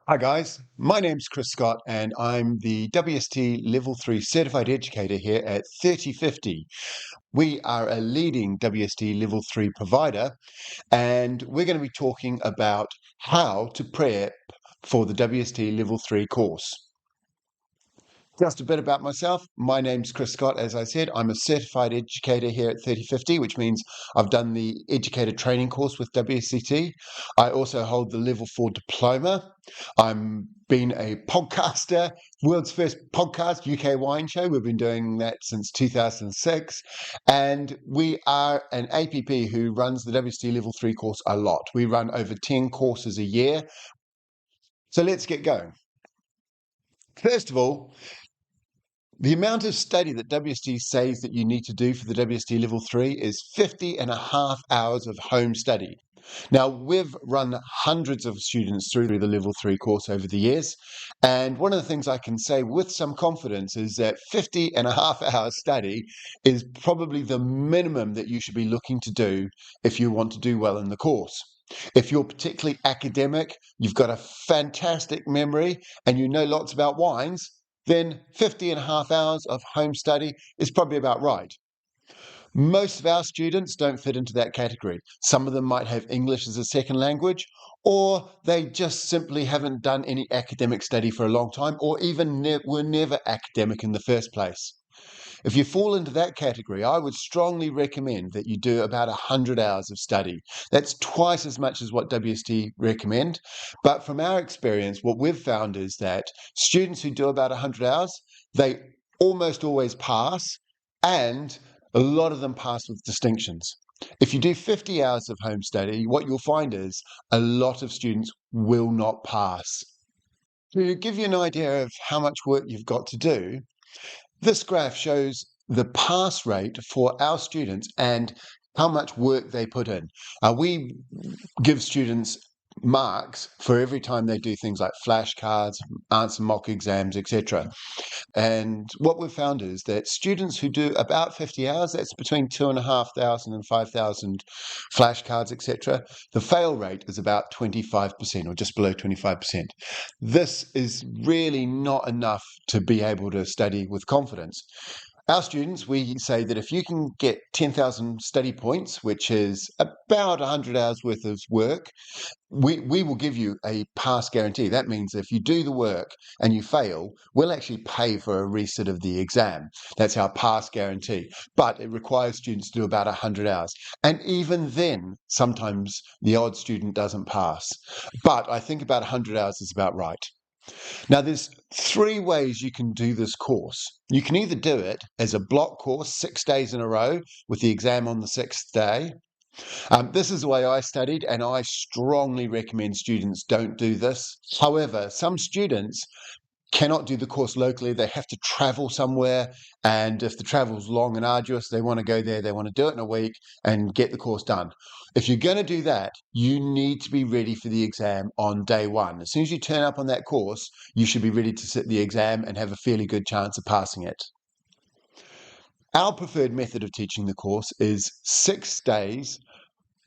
Hi guys, my name's Chris Scott and I'm the WST Level 3 Certified Educator here at 3050. We are a leading WST Level 3 provider and we're going to be talking about how to prep for the WST Level 3 course. Just a bit about myself. My name's Chris Scott. As I said, I'm a certified educator here at 3050, which means I've done the educator training course with WSET. I also hold the level 4 diploma. I'm been a podcaster, world's first podcast, UK wine show. We've been doing that since 2006. And we are an APP who runs the WSET level 3 course a lot. We run over 10 courses a year. So let's get going. First of all, the amount of study that WST says that you need to do for the WST Level 3 is 50.5 hours of home study. Now, we've run hundreds of students through the Level 3 course over the years, and one of the things I can say with some confidence is that 50.5 hours study is probably the minimum that you should be looking to do if you want to do well in the course. If you're particularly academic, you've got a fantastic memory, and you know lots about wines, then 50.5 hours of home study is probably about right. Most of our students don't fit into that category. Some of them might have English as a second language, or they just simply haven't done any academic study for a long time, or even were never academic in the first place. If you fall into that category, I would strongly recommend that you do about 100 hours of study. That's twice as much as what WST recommend. But from our experience, what we've found is that students who do about 100 hours, they almost always pass, and a lot of them pass with distinctions. If you do 50 hours of home study, what you'll find is a lot of students will not pass. To give you an idea of how much work you've got to do, this graph shows the pass rate for our students and how much work they put in. We give students marks for every time they do things like flashcards, answer mock exams, etc. And what we've found is that students who do about 50 hours, that's between 2,500 and 5,000 flashcards, etc. The fail rate is about 25% or just below 25%. This is really not enough to be able to study with confidence. Our students, we say that if you can get 10,000 study points, which is about 100 hours worth of work, we will give you a pass guarantee. That means if you do the work and you fail, we'll actually pay for a resit of the exam. That's our pass guarantee. But it requires students to do about 100 hours. And even then, sometimes the odd student doesn't pass. But I think about 100 hours is about right. Now, there's three ways you can do this course. You can either do it as a block course, 6 days in a row, with the exam on the sixth day. This is the way I studied, and I strongly recommend students don't do this. However, some students cannot do the course locally. They have to travel somewhere, and if the travel's long and arduous, they want to go there, they want to do it in a week and get the course done. If you're going to do that, you need to be ready for the exam on day one. As soon as you turn up on that course, you should be ready to sit the exam and have a fairly good chance of passing it. Our preferred method of teaching the course is 6 days,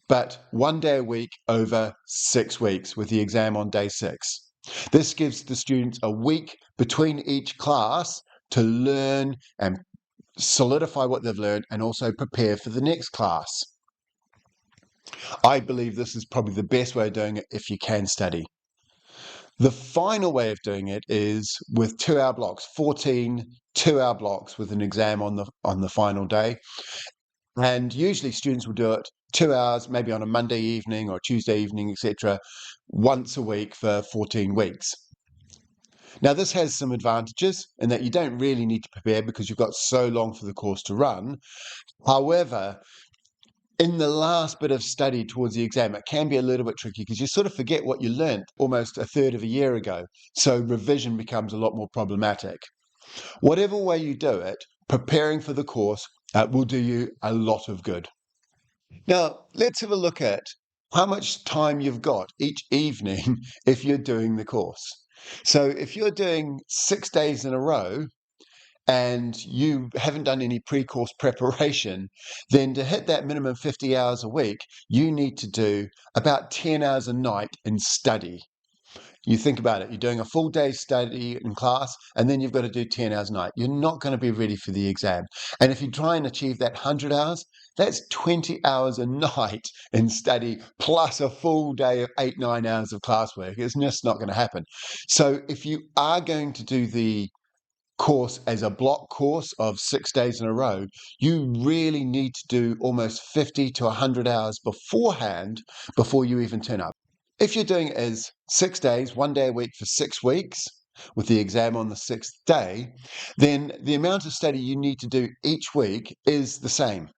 but 1 day a week over 6 weeks with the exam on day 6. This gives the students a week between each class to learn and solidify what they've learned and also prepare for the next class. I believe this is probably the best way of doing it if you can study. The final way of doing it is with 2-hour blocks, 14 2-hour blocks with an exam on the final day. And usually students will do it 2 hours, maybe on a Monday evening or Tuesday evening, etc., once a week for 14 weeks. Now, this has some advantages in that you don't really need to prepare because you've got so long for the course to run. However, in the last bit of study towards the exam, it can be a little bit tricky because you sort of forget what you learnt almost a third of a year ago. So revision becomes a lot more problematic. Whatever way you do it, preparing for the course will do you a lot of good. Now, let's have a look at how much time you've got each evening if you're doing the course. So if you're doing 6 days in a row and you haven't done any pre-course preparation, then to hit that minimum 50 hours a week, you need to do about 10 hours a night in study. You think about it, you're doing a full day study in class, and then you've got to do 10 hours a night. You're not going to be ready for the exam. And if you try and achieve that 100 hours, that's 20 hours a night in study, plus a full day of 8-9 hours of classwork. It's just not going to happen. So if you are going to do the course as a block course of 6 days in a row, you really need to do almost 50 to 100 hours beforehand before you even turn up. If you're doing it as 6 days, 1 day a week for 6 weeks, with the exam on the sixth day, then the amount of study you need to do each week is the same.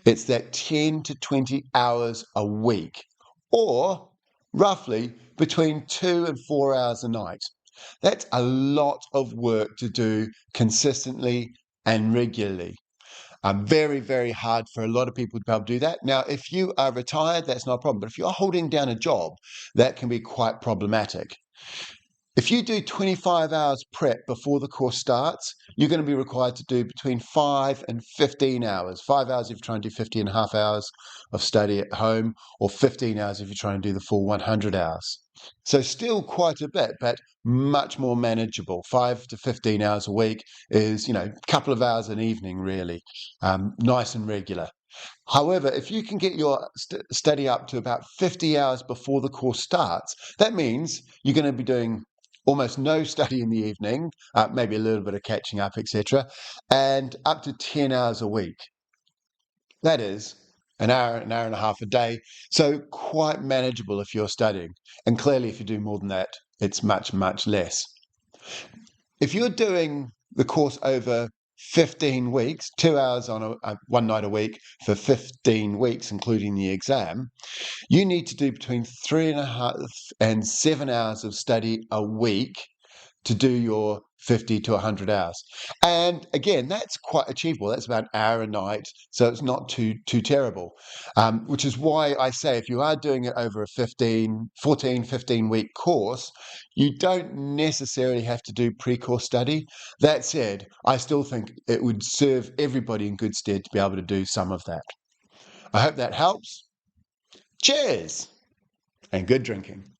It's that 10 to 20 hours a week, or roughly between 2 and 4 hours a night. That's a lot of work to do consistently and regularly. Very, very hard for a lot of people to be able to do that. Now, if you are retired, that's not a problem. But if you're holding down a job, that can be quite problematic. If you do 25 hours prep before the course starts, you're going to be required to do between 5 and 15 hours. 5 hours if you're trying to do 50 and a half hours of study at home, or 15 hours if you're trying to do the full 100 hours. So still quite a bit, but much more manageable. 5 to 15 hours a week is, a couple of hours an evening, really, nice and regular. However, if you can get your study up to about 50 hours before the course starts, that means you're going to be doing almost no study in the evening, maybe a little bit of catching up, etc., and up to 10 hours a week. That is an hour and a half a day. So quite manageable if you're studying. And clearly, if you do more than that, it's much, much less. If you're doing the course over 15 weeks, 2 hours on one night a week for 15 weeks, including the exam, you need to do between 3.5 and 7 hours of study a week to do your 50 to 100 hours. And again, that's quite achievable. That's about an hour a night, so it's not too terrible, which is why I say if you are doing it over a 15-week course, you don't necessarily have to do pre-course study. That said, I still think it would serve everybody in good stead to be able to do some of that. I hope that helps. Cheers and good drinking.